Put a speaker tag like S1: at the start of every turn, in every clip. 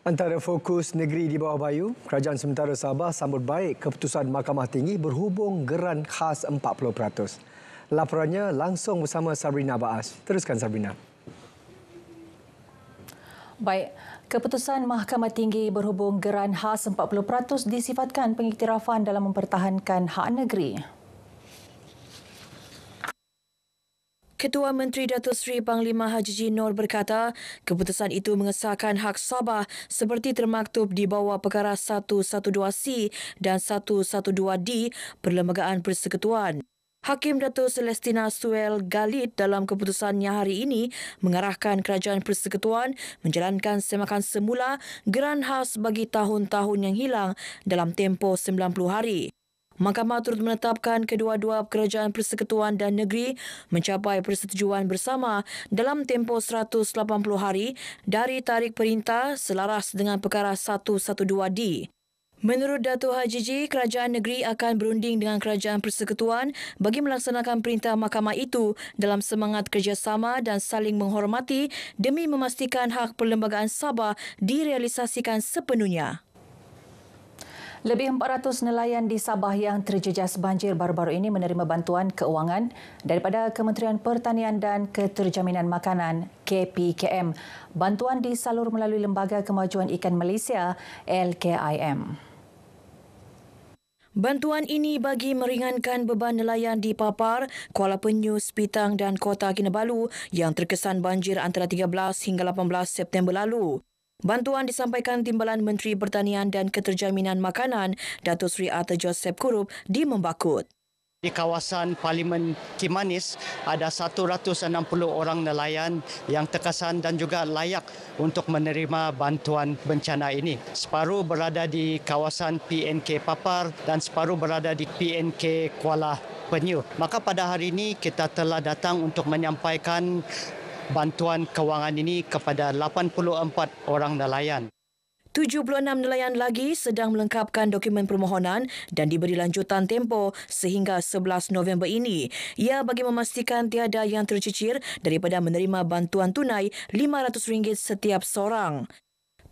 S1: Antara fokus negeri di bawah bayu, Kerajaan Sementara Sabah sambut baik keputusan Mahkamah Tinggi berhubung geran khas 40%. Laporannya langsung bersama Sabrina Baas. Teruskan Sabrina.
S2: Baik, keputusan Mahkamah Tinggi berhubung geran khas 40% disifatkan pengiktirafan dalam mempertahankan hak negeri.
S3: Ketua Menteri Datuk Seri Panglima Haji G. Noor berkata, keputusan itu mengesahkan hak Sabah seperti termaktub di bawah perkara 112C dan 112D Perlembagaan Persekutuan. Hakim Datuk Celestina Suel Galit dalam keputusannya hari ini mengarahkan Kerajaan Persekutuan menjalankan semakan semula geran khas bagi tahun-tahun yang hilang dalam tempoh 90 hari. Mahkamah turut menetapkan kedua-dua kerajaan persekutuan dan negeri mencapai persetujuan bersama dalam tempoh 180 hari dari tarikh perintah selaras dengan perkara 112D. Menurut Datuk Haji G, kerajaan negeri akan berunding dengan kerajaan persekutuan bagi melaksanakan perintah mahkamah itu dalam semangat kerjasama dan saling menghormati demi memastikan hak perlembagaan Sabah direalisasikan sepenuhnya.
S2: Lebih 400 nelayan di Sabah yang terjejas banjir baru-baru ini menerima bantuan keuangan daripada Kementerian Pertanian dan Keterjaminan Makanan KPKM. Bantuan disalur melalui Lembaga Kemajuan Ikan Malaysia LKIM.
S3: Bantuan ini bagi meringankan beban nelayan di Papar, Kuala Penyu, Sepitang dan Kota Kinabalu yang terkesan banjir antara 13 hingga 18 September lalu. Bantuan disampaikan Timbalan Menteri Pertanian dan Keterjaminan Makanan Datuk Seri Arthur Joseph Kurup di Membakut.
S4: Di kawasan Parlimen Kimanis ada 160 orang nelayan yang terkesan dan juga layak untuk menerima bantuan bencana ini. Separuh berada di kawasan PNK Papar dan separuh berada di PNK Kuala Penyu. Maka pada hari ini kita telah datang untuk menyampaikan bantuan kewangan ini kepada 84 orang nelayan.
S3: 76 nelayan lagi sedang melengkapkan dokumen permohonan dan diberi lanjutan tempoh sehingga 11 November ini. Ia bagi memastikan tiada yang tercicir daripada menerima bantuan tunai RM500 setiap seorang.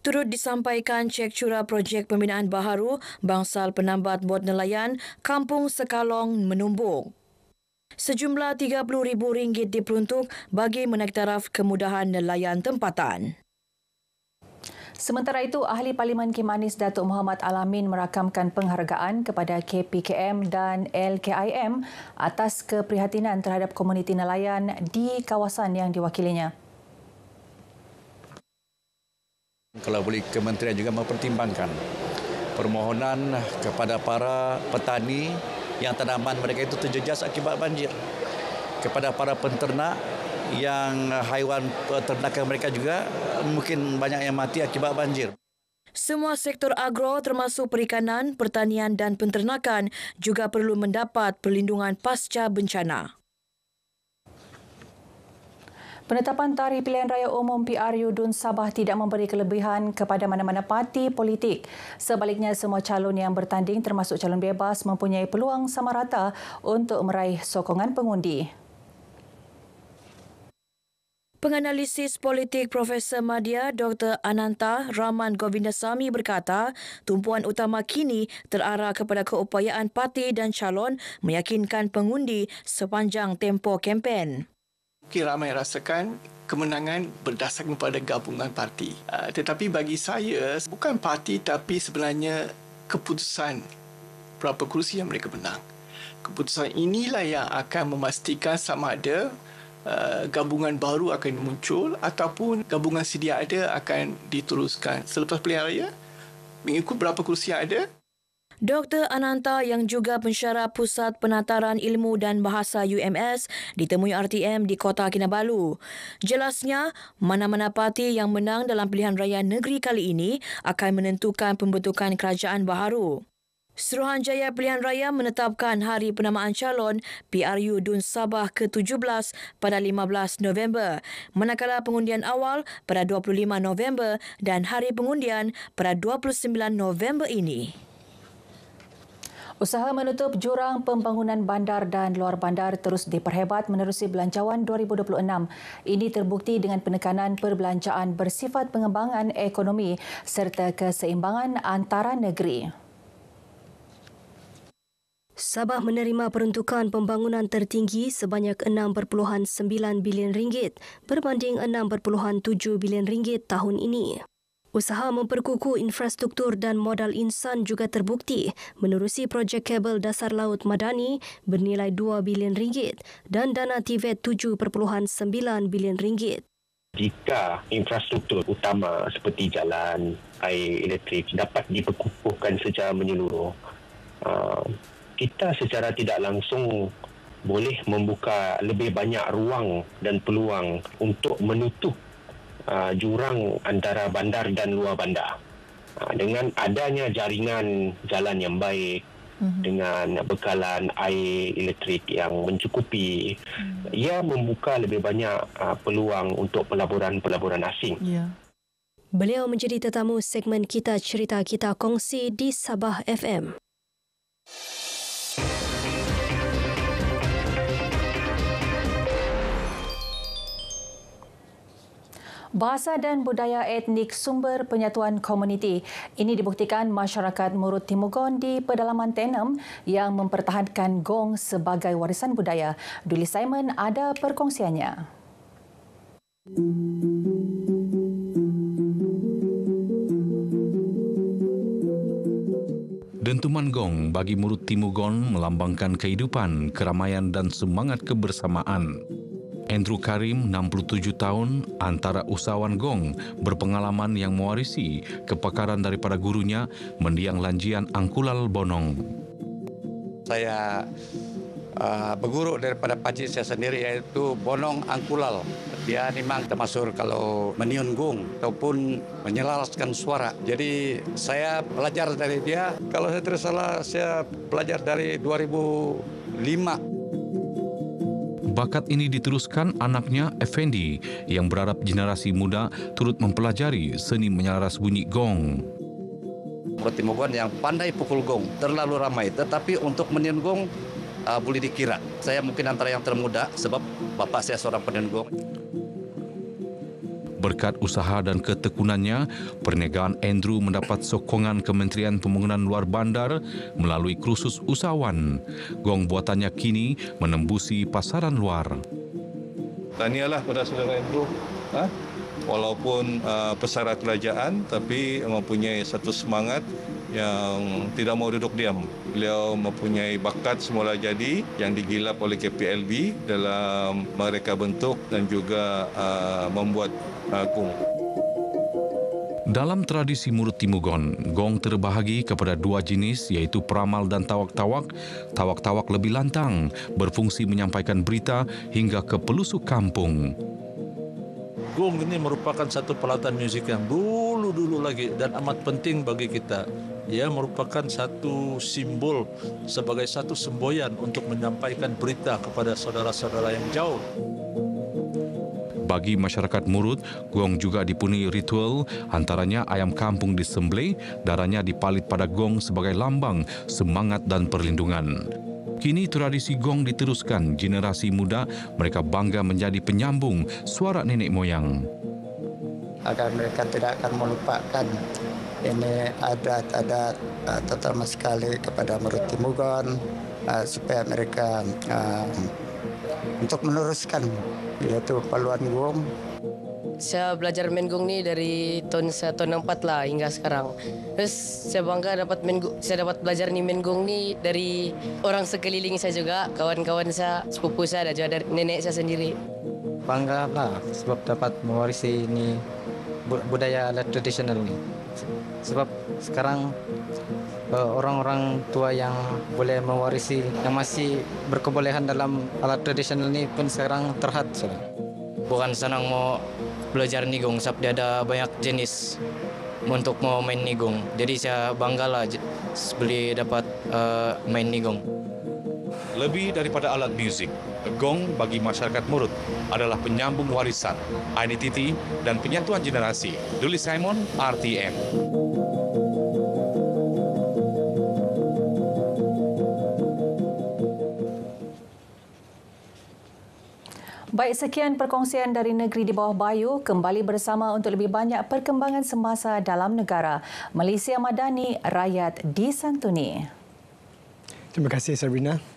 S3: Turut disampaikan cek curah projek pembinaan baharu bangsal penambat bot nelayan Kampung Sekalong menumbuk. Sejumlah RM30,000 diperuntuk bagi menaik taraf kemudahan nelayan tempatan.
S2: Sementara itu, Ahli Parlimen Kimanis Datuk Muhammad Alamin merakamkan penghargaan kepada KPKM dan LKIM atas keprihatinan terhadap komuniti nelayan di kawasan yang diwakilinya.
S5: Kalau boleh, kementerian juga mempertimbangkan permohonan kepada para petani yang tanaman mereka itu terjejas akibat banjir. Kepada para penternak yang haiwan ternakan mereka juga mungkin banyak yang mati akibat banjir.
S3: Semua sektor agro termasuk perikanan, pertanian dan penternakan juga perlu mendapat perlindungan pasca bencana.
S2: Penetapan Tarikh Pilihan Raya Umum PRU DUN Sabah tidak memberi kelebihan kepada mana-mana parti politik. Sebaliknya, semua calon yang bertanding termasuk calon bebas mempunyai peluang sama rata untuk meraih sokongan pengundi.
S3: Penganalisis politik Profesor Madya Dr. Ananta Rahman Govindasamy berkata, tumpuan utama kini terarah kepada keupayaan parti dan calon meyakinkan pengundi sepanjang tempoh kempen.
S6: Mungkin ramai rasakan kemenangan berdasarkan pada gabungan parti. Tetapi bagi saya, bukan parti tapi sebenarnya keputusan berapa kerusi yang mereka menang. Keputusan inilah yang akan memastikan sama ada gabungan baru akan muncul ataupun gabungan sedia ada akan diteruskan. Selepas pilihan raya, mengikut berapa kerusi yang ada.
S3: Dr. Ananta yang juga pensyarah Pusat Penataran Ilmu dan Bahasa UMS ditemui RTM di Kota Kinabalu. Jelasnya, mana-mana parti yang menang dalam pilihan raya negeri kali ini akan menentukan pembentukan kerajaan baharu. Suruhanjaya Pilihan Raya menetapkan hari penamaan calon PRU DUN Sabah ke-17 pada 15 November, manakala pengundian awal pada 25 November dan hari pengundian pada 29 November ini.
S2: Usaha menutup jurang pembangunan bandar dan luar bandar terus diperhebat menerusi Belanjawan 2026. Ini terbukti dengan penekanan perbelanjaan bersifat pengembangan ekonomi serta keseimbangan antara negeri.
S7: Sabah menerima peruntukan pembangunan tertinggi sebanyak 6.9 bilion ringgit berbanding 6.7 bilion ringgit tahun ini. Usaha memperkukuh infrastruktur dan modal insan juga terbukti menerusi projek kabel dasar laut Madani bernilai 2 bilion ringgit dan dana TVET 7.9 bilion ringgit.
S8: Jika infrastruktur utama seperti jalan, air, elektrik dapat diperkukuhkan secara menyeluruh, kita secara tidak langsung boleh membuka lebih banyak ruang dan peluang untuk menutup jurang antara bandar dan luar bandar. Dengan adanya jaringan jalan yang baik, dengan bekalan air elektrik yang mencukupi, ia membuka lebih banyak peluang untuk pelaburan-pelaburan asing.
S7: Beliau menjadi tetamu segmen Kita Cerita Kita Kongsi di Sabah FM.
S2: Bahasa dan budaya etnik sumber penyatuan komuniti. Ini dibuktikan masyarakat Murut Timugon di pedalaman Tenem yang mempertahankan gong sebagai warisan budaya. Duli Simon ada perkongsiannya.
S9: Dentuman gong bagi Murut Timugon melambangkan kehidupan, keramaian dan semangat kebersamaan. Andrew Karim, 67 tahun, antara usahawan gong, berpengalaman yang mewarisi kepakaran daripada gurunya mendiang lanjian Angkulal Bonong.
S5: Saya berguru daripada pakcik saya sendiri, iaitu Bonong Angkulal. Dia memang termasuk kalau meniun gong ataupun menyelaraskan suara. Jadi saya belajar dari dia. Kalau saya tidak salah, saya belajar dari 2005.
S9: Bakat ini diteruskan anaknya Effendi yang berharap generasi muda turut mempelajari seni menyelaras bunyi gong.
S5: Murut Timugon yang pandai pukul gong terlalu ramai, tetapi untuk meniun gong boleh dikira. Saya mungkin antara yang termuda sebab bapak saya seorang peniun gong.
S9: Berkat usaha dan ketekunannya, perniagaan Andrew mendapat sokongan Kementerian Pembangunan Luar Bandar melalui kursus usahawan. Gong buatannya kini menembusi pasaran luar.
S10: Tahniahlah pada saudara Andrew. Walaupun pesara kerajaan, tapi mempunyai satu semangat yang tidak mau duduk diam. Beliau mempunyai bakat semula jadi yang digilap oleh KPLB dalam mereka bentuk dan juga membuat gong.
S9: Dalam tradisi Murut Timugon, gong terbahagi kepada dua jenis iaitu peramal dan tawak-tawak. Tawak-tawak lebih lantang, berfungsi menyampaikan berita hingga ke pelosok kampung.
S11: Gong ini merupakan satu peralatan muzik yang dulu lagi dan amat penting bagi kita. Ia merupakan satu simbol sebagai satu semboyan untuk menyampaikan berita kepada saudara-saudara yang jauh.
S9: Bagi masyarakat Murut, gong juga dipenuhi ritual, antaranya ayam kampung disembelih, darahnya dipalit pada gong sebagai lambang semangat dan perlindungan. Kini tradisi gong diteruskan, generasi muda mereka bangga menjadi penyambung suara nenek moyang.
S12: Agar mereka tidak akan melupakan ini adat-adat terutama sekali kepada Murut Timugon, supaya mereka untuk meneruskan yaitu paluan gong.
S13: Saya belajar main gong ni dari tahun 4 lah hingga sekarang. Terus saya bangga dapat saya dapat belajar ni main gong ni dari orang sekeliling saya juga, kawan-kawan saya, sepupu saya dan juga dari nenek saya sendiri.
S14: Bangga lah sebab dapat mewarisi ini budaya alat tradisional ni. Sebab sekarang orang-orang tua yang boleh mewarisi, yang masih berkebolehan dalam alat tradisional ni pun sekarang terhad.
S13: Bukan senang mau belajar nigong sebab dia ada banyak jenis untuk mau main nigong. Jadi saya banggalah boleh dapat main nigong.
S9: Lebih daripada alat muzik, gong bagi masyarakat Murut adalah penyambung warisan, identiti dan penyatuan generasi. Duli Simon, RTM.
S2: Baik, sekian perkongsian dari Negeri di Bawah Bayu. Kembali bersama untuk lebih banyak perkembangan semasa dalam negara. Malaysia Madani, rakyat disantuni.
S1: Terima kasih, Sabrina.